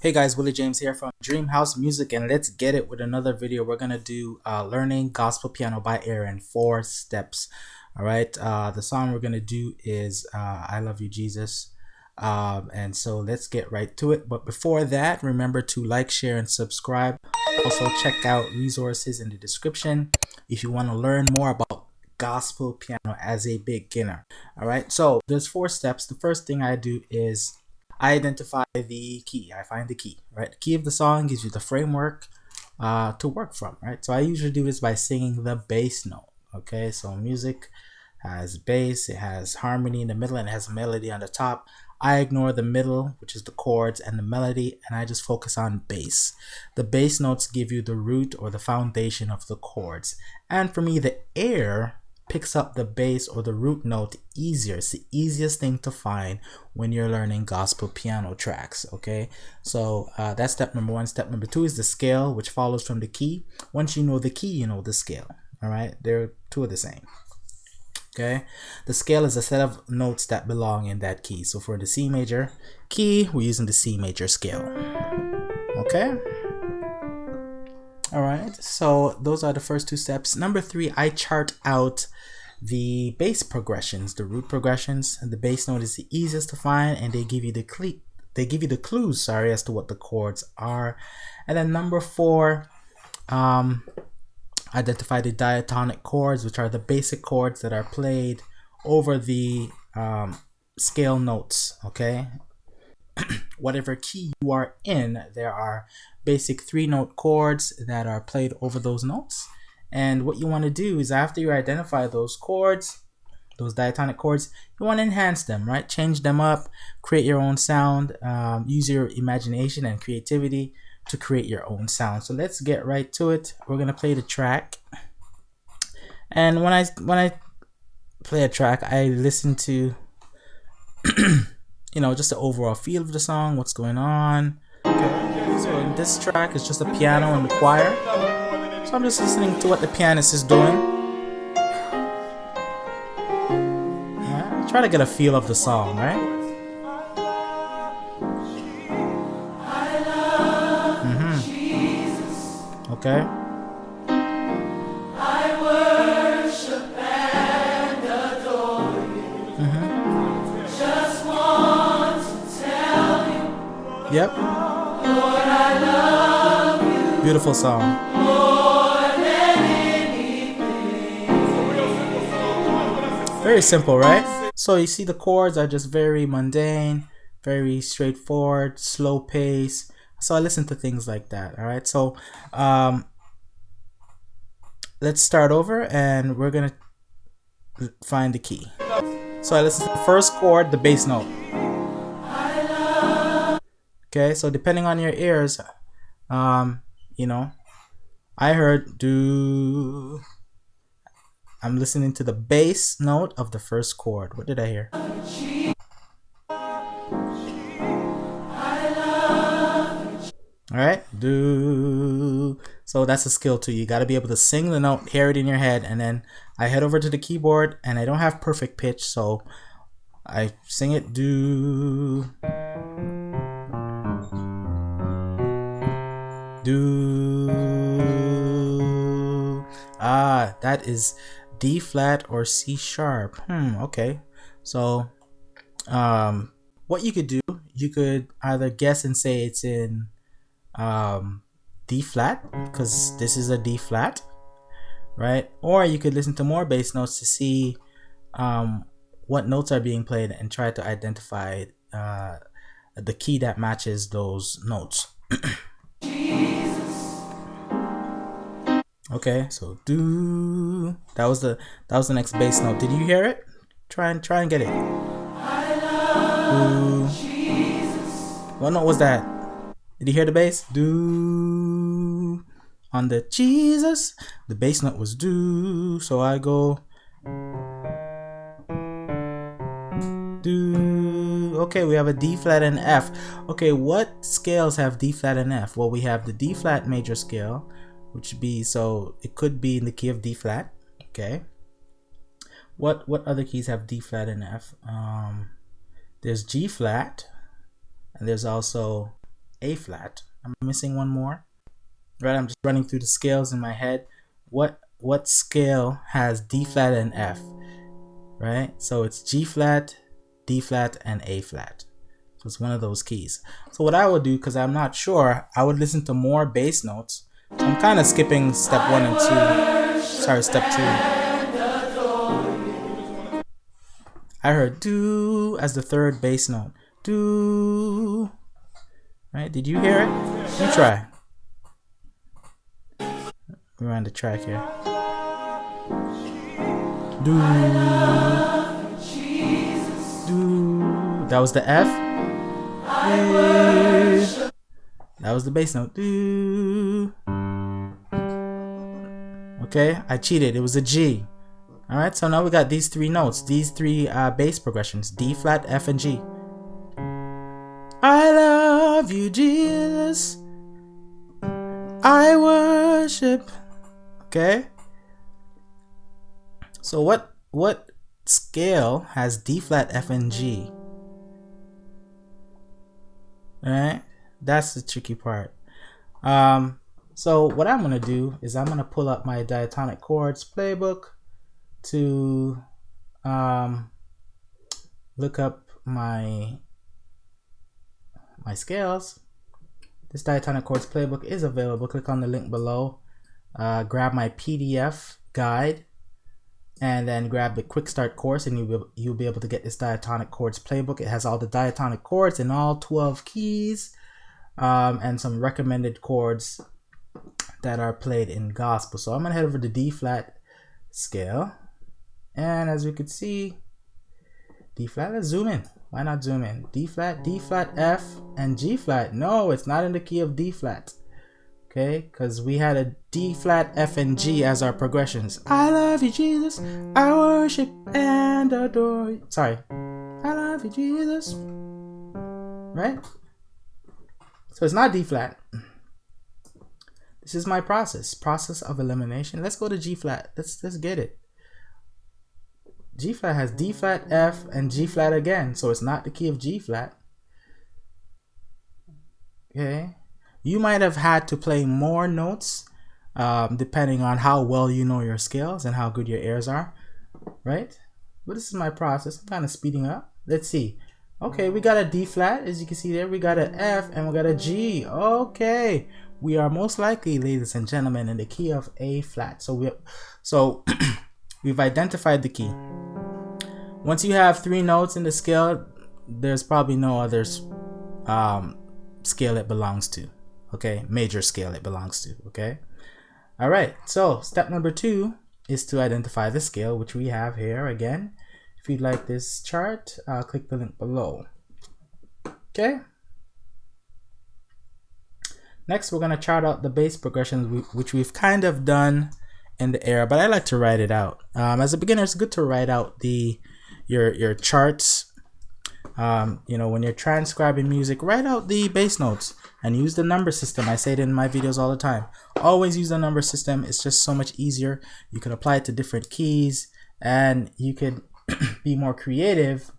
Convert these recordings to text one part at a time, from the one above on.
Hey guys, Willie James here from Dream House Music, and let's get it with another video. We're gonna do learning gospel piano by ear in 4 steps. All right, the song we're gonna do is "I Love You, Jesus," and so let's get right to it. But before that, remember to like, share, and subscribe. Also, check out resources in the description if you want to learn more about gospel piano as a beginner. All right, so there's 4 steps. The first thing I do is I identify the key. I find the key, right? The key of the song gives you the framework to work from, right? So I usually do this by singing the bass note, okay? So music has bass, it has harmony in the middle, and it has melody on the top. I ignore the middle, which is the chords, and the melody, and I just focus on bass. The bass notes give you the root or the foundation of the chords. And for me, the air picks up the bass or the root note easier. It's the easiest thing to find when you're learning gospel piano tracks, okay? So that's step number 1. Step number 2 is the scale, which follows from the key. Once you know the key, you know the scale, all right? They're two of the same, okay? The scale is a set of notes that belong in that key. So for the C major key, we're using the C major scale, okay? All right, so those are the first 2 steps. Number 3, I chart out the bass progressions, the root progressions. And the bass note is the easiest to find, and they give you the clues, sorry, as to what the chords are. And then number 4, identify the diatonic chords, which are the basic chords that are played over the scale notes, okay? Whatever key you are in, there are basic 3-note chords that are played over those notes. And what you want to do is, after you identify those chords, those diatonic chords, you want to enhance them, right? Change them up, create your own sound, use your imagination and creativity to create your own sound. So let's get right to it. We're gonna play the track, and when I play a track, I listen to you know, just the overall feel of the song, what's going on. Okay. So in this track, it's just a piano and the choir. So I'm just listening to what the pianist is doing. Yeah, try to get a feel of the song, right? Okay. Yep. Lord, I love you. Beautiful song. More than anything. Very simple, right? So you see the chords are just very mundane, very straightforward, slow pace. So I listen to things like that. All right. So let's start over, and we're gonna find the key. So I listen to the first chord, the bass note. Okay, so depending on your ears, you know, I heard do. I'm listening to the bass note of the first chord. What did I hear? All right, do. So that's a skill too. You got to be able to sing the note, hear it in your head, and then I head over to the keyboard, and I don't have perfect pitch, so I sing it do. Do. That is D flat or C sharp. Okay. So what you could do, you could either guess and say it's in D flat, because this is a D flat, right? Or you could listen to more bass notes to see what notes are being played and try to identify the key that matches those notes. Okay, so do. That was the next bass note. Did you hear it? Try and get it. Do. What note was that? Did you hear the bass? Do. On the Jesus, the bass note was do. So I go do. Okay, we have a D flat and F. Okay, what scales have D flat and F? Well, we have the D flat major scale, which would be, so it could be in the key of D flat. Okay. What other keys have D flat and F? There's G flat, and there's also A flat. I'm missing one more. Right, I'm just running through the scales in my head. What scale has D flat and F? Right? So it's G flat, D flat, and A flat. So it's one of those keys. So what I would do, because I'm not sure, I would listen to more bass notes. So I'm kind of skipping step 1 and 2. Sorry, step 2. I heard do as the third bass note. Do. Right? Did you hear it? Let me try. We're on the track here. Do. Do. That was the F. Do. That was the bass note. Do. Okay, I cheated. It was a G. Alright, so now we got these three notes, these three bass progressions, D flat, F, and G. I love you, Jesus. I worship. Okay. So what scale has D flat, F, and G? Alright, that's the tricky part. So what I'm gonna do is I'm gonna pull up my diatonic chords playbook to look up my scales. This diatonic chords playbook is available. Click on the link below, grab my PDF guide, and then grab the quick start course, and you'll be able to get this diatonic chords playbook. It has all the diatonic chords in all 12 keys, and some recommended chords that are played in gospel. So I'm gonna head over to D flat scale, and as we can see, D flat. Let's zoom in. Why not zoom in? D flat, F, and G flat. No, it's not in the key of D flat. Okay, because we had a D flat, F, and G as our progressions. I love you, Jesus. I worship and adore you. Sorry. I love you, Jesus. Right? So it's not D flat. This is my process of elimination. Let's go to G flat. Let's get it. G flat has D flat, F, and G flat again, so it's not the key of G flat. Okay, you might have had to play more notes depending on how well you know your scales and how good your airs are, right? But this is my process. I'm kind of speeding up. Let's see. Okay, we got a D flat, as you can see there. We got an F and we got a G. Okay, we are most likely, ladies and gentlemen, in the key of A flat. So we've identified the key. Once you have 3 notes in the scale, there's probably no other scale it belongs to. Okay, major scale it belongs to. Okay, all right. So step number 2 is to identify the scale, which we have here again. If you'd like this chart, click the link below. Okay. Next, we're gonna chart out the bass progressions, which we've kind of done in the air, but I like to write it out. As a beginner, it's good to write out your charts. You know, when you're transcribing music, write out the bass notes and use the number system. I say it in my videos all the time. Always use the number system. It's just so much easier. You can apply it to different keys, and you can be more creative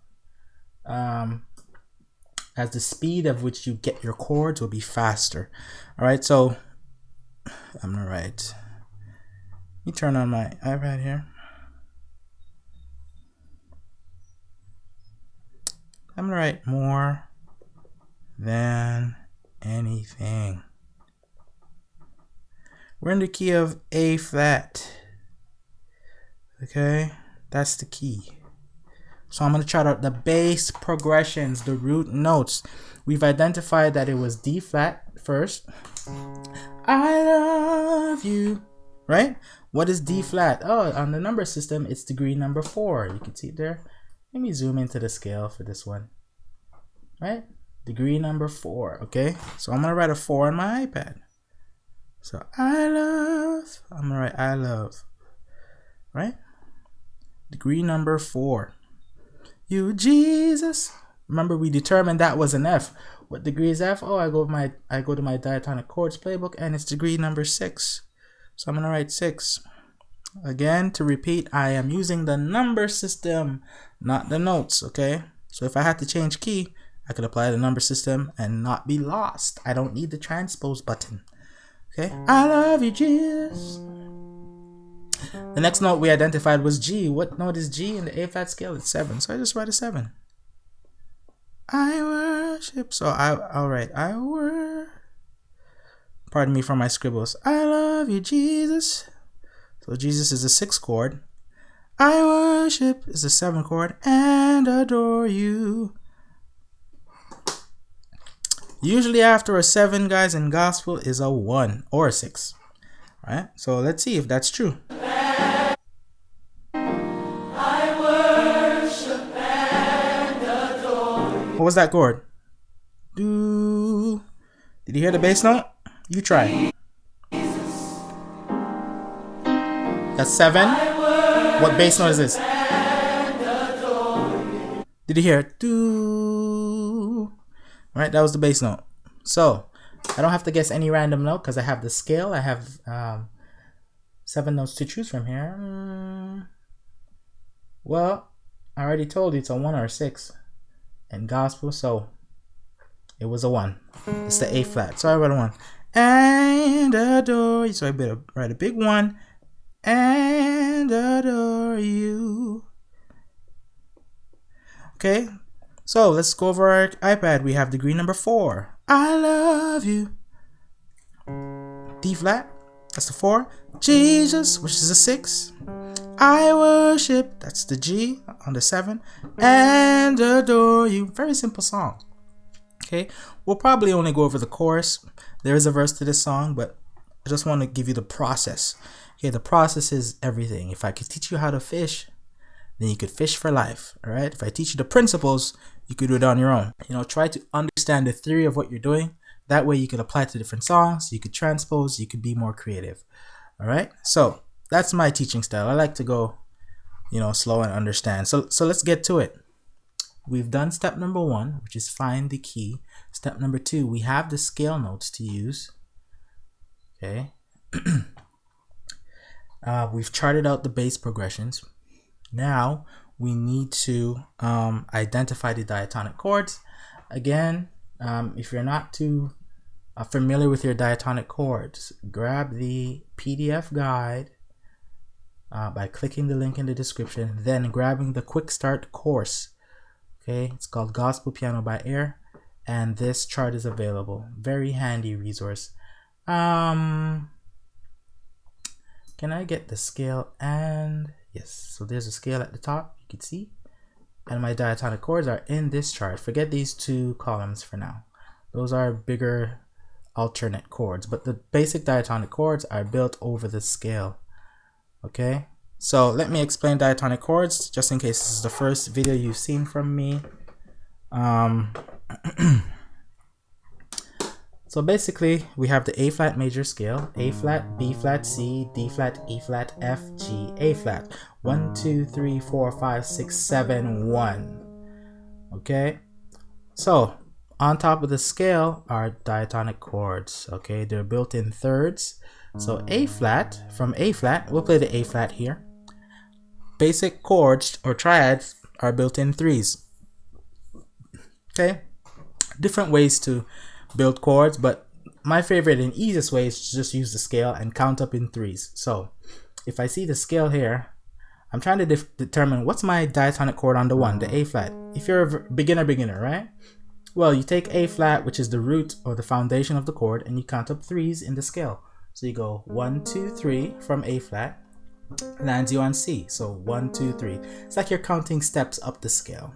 as the speed of which you get your chords will be faster. All right, so I'm gonna write. Let me turn on my iPad here. I'm gonna write more than anything. We're in the key of A flat. Okay, that's the key. So I'm gonna chart out the bass progressions, the root notes. We've identified that it was D flat first. I love you. Right? What is D flat? Oh, on the number system, it's degree number 4. You can see it there. Let me zoom into the scale for this one. Right? Degree number 4. Okay? So I'm going to write a 4 on my iPad. So I'm going to write I love. Right? Degree number 4. You, Jesus. Remember, we determined that was an F. What degree is F? Oh, I go to my diatonic chords playbook, and it's degree number 6. So I'm going to write 6. Again, to repeat, I am using the number system, not the notes, okay? So if I had to change key, I could apply the number system and not be lost. I don't need the transpose button. Okay, I love you, Jesus. The next note we identified was G. What note is G in the A flat scale? It's 7. So I just write a 7. I worship. So I'll write pardon me for my scribbles. I love you, Jesus. So Jesus is a 6th chord. I worship is a 7th chord and adore you. Usually after a 7, guys, in gospel is a 1 or a 6. Right? So let's see if that's true. I worship and adore you. What was that chord? Do. Did you hear the bass note? You try. That's 7. What bass note is this? Did you hear it? Do. Right, that was the bass note. So I don't have to guess any random note because I have the scale. I have 7 notes to choose from here. Well, I already told you it's a 1 or a 6 in gospel, so it was a 1. It's the A flat. So I wrote a 1. And adore you. So I better write a big 1. And adore you. Okay. So let's go over our iPad. We have degree number 4. I love you. D flat. That's the 4. Jesus, which is a 6. I worship. That's the G on the 7. And adore you. Very simple song. Okay. We'll probably only go over the chorus. There is a verse to this song, but I just want to give you the process. Okay. The process is everything. If I could teach you how to fish, then you could fish for life. All right. If I teach you the principles, you could do it on your own. Try to understand the theory of what you're doing. That way you could apply it to different songs. You could transpose. You could be more creative. All right. So that's my teaching style. I like to go, slow and understand. So let's get to it. We've done step number 1, which is find the key. Step number 2, we have the scale notes to use. Okay. We've charted out the bass progressions. Now we need to identify the diatonic chords. Again, if you're not too familiar with your diatonic chords, grab the PDF guide by clicking the link in the description, then grabbing the quick start course. Okay, it's called Gospel Piano by Ear, and this chart is available. Very handy resource. Can I get the scale? And yes, so there's a scale at the top, you can see, and my diatonic chords are in this chart. Forget these 2 columns for now. Those are bigger alternate chords, but the basic diatonic chords are built over the scale. Okay, so let me explain diatonic chords just in case this is the first video you've seen from me. So basically we have the A flat major scale: A flat, B flat, C, D flat, E flat, F, G, A flat. 1 2 3 4 5 6 7 1. Okay, so on top of the scale are diatonic chords. Okay, they're built in thirds. So A flat, from A flat, we'll play the A flat here. Basic chords or triads are built in 3s. Okay, different ways to build chords, but my favorite and easiest way is to just use the scale and count up in 3s. So if I see the scale here, I'm trying to determine what's my diatonic chord on the 1, the A flat. If you're a beginner, right? Well, you take A flat, which is the root or the foundation of the chord, and you count up 3s in the scale. So you go 1 2 3 from A flat, lands you on C. So 1 2 3. It's like you're counting steps up the scale.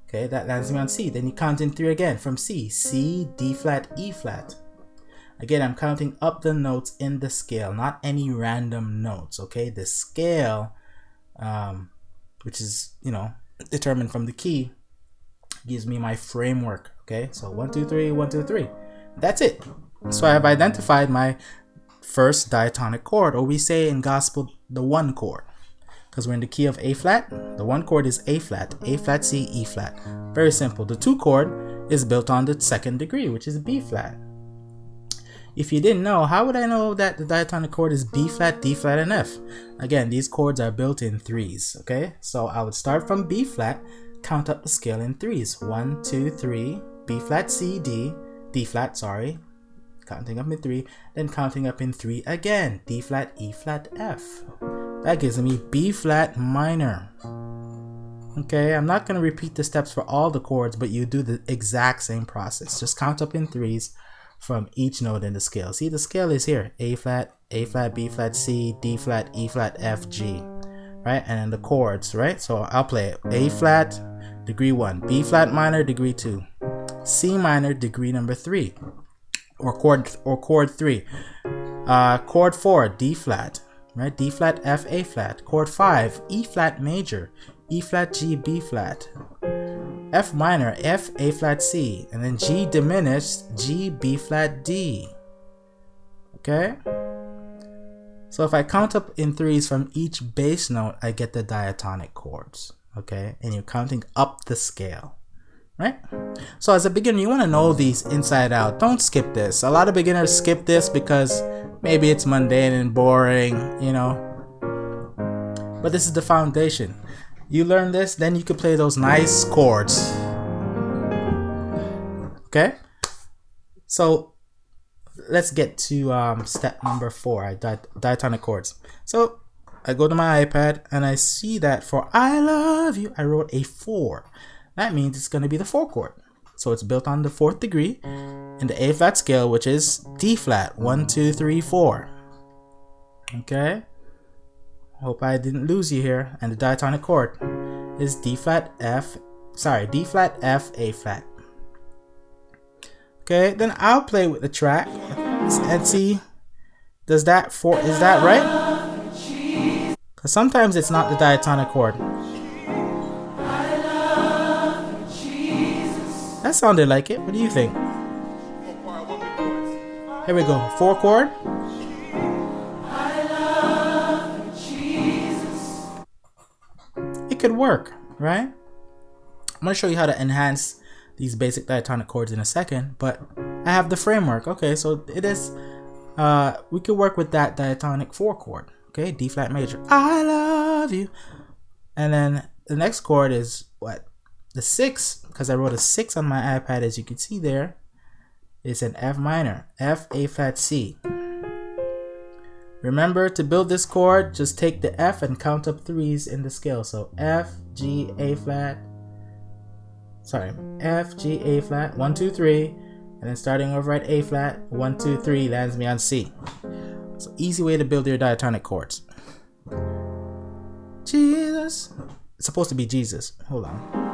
Okay, that lands me on C. Then you count in 3 again from C. C, D flat, E flat. Again, I'm counting up the notes in the scale, not any random notes. Okay, the scale, which is determined from the key, gives me my framework. Okay, so 1 2 3 1 2 3. That's it. So I have identified my first diatonic chord, or we say in gospel the 1 chord, because we're in the key of A flat. The 1 chord is A flat, C, E flat. Very simple. The 2 chord is built on the 2nd degree, which is B flat. If you didn't know, how would I know that the diatonic chord is B flat, D flat, and F? Again, these chords are built in 3s. Okay, so I would start from B flat, count up the scale in threes. 1, 2, 3, B flat, C, D, D flat, sorry. Counting up in 3, then counting up in 3 again. D flat, E flat, F. That gives me B flat minor. Okay, I'm not going to repeat the steps for all the chords, but you do the exact same process. Just count up in threes from each note in the scale. See, the scale is here. A flat, B flat, C, D flat, E flat, F, G. Right? And then the chords, right? So I'll play it. A flat, degree 1. B flat minor, degree 2. C minor, degree number 3. Or chord 3. Chord 4, D flat. Right? D flat, F, A flat. Chord 5, E flat major. E flat, G, B flat. F minor, F, A flat, C. And then G diminished, G, B flat, D. Okay? So if I count up in threes from each bass note, I get the diatonic chords. Okay? And you're counting up the scale. Right? So as a beginner, you want to know these inside out. Don't skip this. A lot of beginners skip this because maybe it's mundane and boring, you know. But this is the foundation. You learn this, then you can play those nice chords. Okay? So let's get to step number 4, diatonic chords. So I go to my iPad and I see that for I love you, I wrote a 4. That means it's going to be the 4 chord. So it's built on the 4th degree in the A flat scale, which is D flat, 1, 2, 3, 4. Okay? Hope I didn't lose you here. And the diatonic chord is D flat, F, A flat. Okay, then I'll play with the track and see, is that right? Because sometimes it's not the diatonic chord. That sounded like it. What do you think? Here we go. 4 chord. It could work, right? I'm going to show you how to enhance these basic diatonic chords in a second, but I have the framework. Okay, so it is, we could work with that diatonic 4 chord. Okay, D flat major. I love you. And then the next chord is what? The 6, because I wrote a 6 on my iPad, as you can see there, is an F minor, F, A flat, C. Remember, to build this chord, just take the F and count up threes in the scale. So F, G, A flat, F, G, A flat, 1, 2, 3, and then starting over at A flat, 1, 2, 3, lands me on C. So easy way to build your diatonic chords. Jesus. It's supposed to be Jesus. Hold on.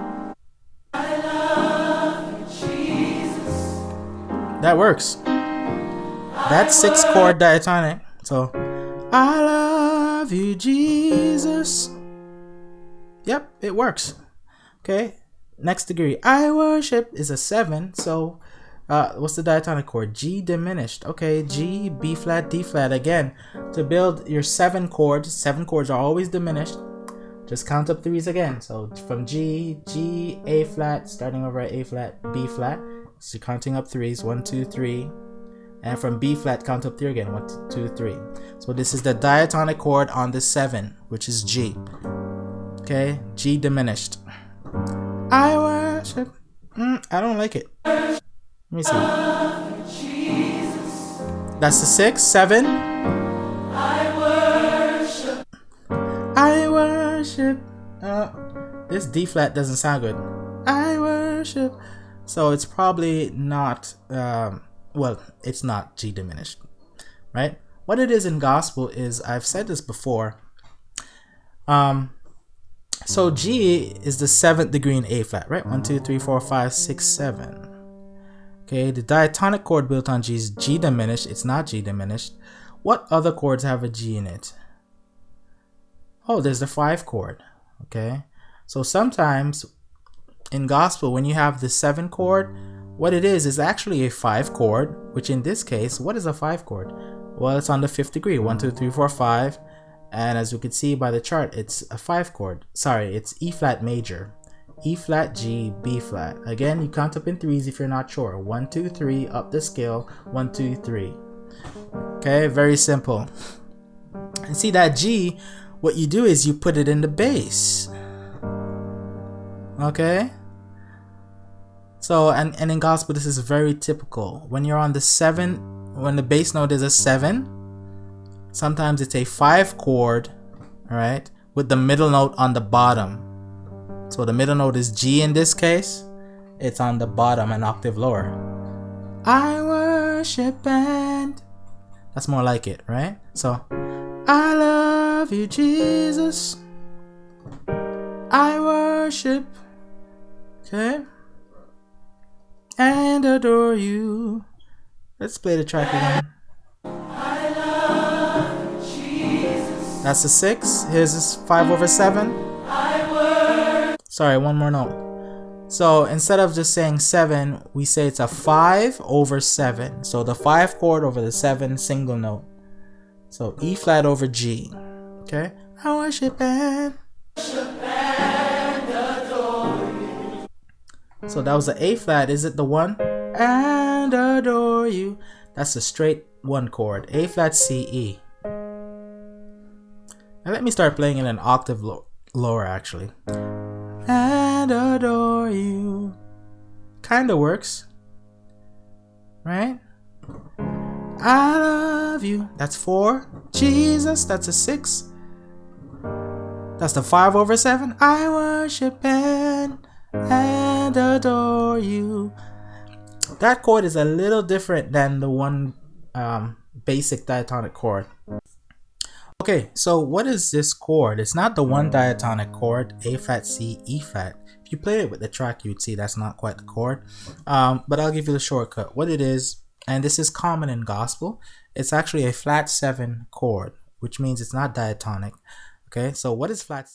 That works. That's 6 chord diatonic. So, I love you, Jesus. Yep, it works. Okay, next degree. I worship is a 7. So, what's the diatonic chord? G diminished. Okay, G, B flat, D flat. Again, to build your 7 chords, 7 chords are always diminished. Just count up threes again. So, from G, G, A flat, starting over at A flat, B flat. So counting up threes, 1, 2, 3, and from B flat count up 3 again, 1, 2, 3. So this is the diatonic chord on the 7, which is G. Okay, G diminished. I worship. I don't like it. Let me see. That's the 6, 7. I worship. This D flat doesn't sound good. I worship. So it's probably not, well, it's not G diminished, right? What it is in gospel is, I've said this before, so G is the 7th degree in A flat, right? 1, 2, 3, 4, 5, 6, 7. Okay, the diatonic chord built on G is G diminished. It's not G diminished. What other chords have a G in it? Oh, there's the 5 chord, okay? So sometimes in gospel, when you have the 7 chord, what it is actually a 5 chord, which in this case, what is a 5 chord? Well, it's on the 5th degree, 1, 2, 3, 4, 5. And as you can see by the chart, it's a 5 chord. Sorry, it's E flat major. E flat, G, B flat. Again, you count up in threes if you're not sure. 1, 2, 3, up the scale, 1, 2, 3. Okay, very simple. And see that G, what you do is you put it in the bass. Okay. So, and in gospel, this is very typical. When you're on the 7, when the bass note is a 7, sometimes it's a 5 chord, all right, with the middle note on the bottom. So the middle note is G in this case. It's on the bottom, an octave lower. I worship and... That's more like it, right? So, I love you, Jesus. I worship, okay, and adore you. Let's play the track again. I love Jesus. That's a 6. Here's this 5/7. Sorry, one more note. So instead of just saying 7, we say it's a 5/7. So the 5 chord over the 7 single note. So E flat over G. Okay. I worship and adore you. So that was the A flat. Is it the 1? And adore you. That's a straight 1 chord. A flat C E. Now let me start playing in an octave lower actually. And adore you. Kinda works. Right? I love you. That's 4. Jesus, that's a 6. That's the 5/7. I worship and adore you. That chord is a little different than the one basic diatonic chord. Okay, so what is this chord? It's not the one diatonic chord, A flat C E flat. If you play it with the track, you'd see that's not quite the chord. But I'll give you the shortcut. What it is, and this is common in gospel, it's actually a flat 7 chord, which means it's not diatonic. Okay, so what is flat?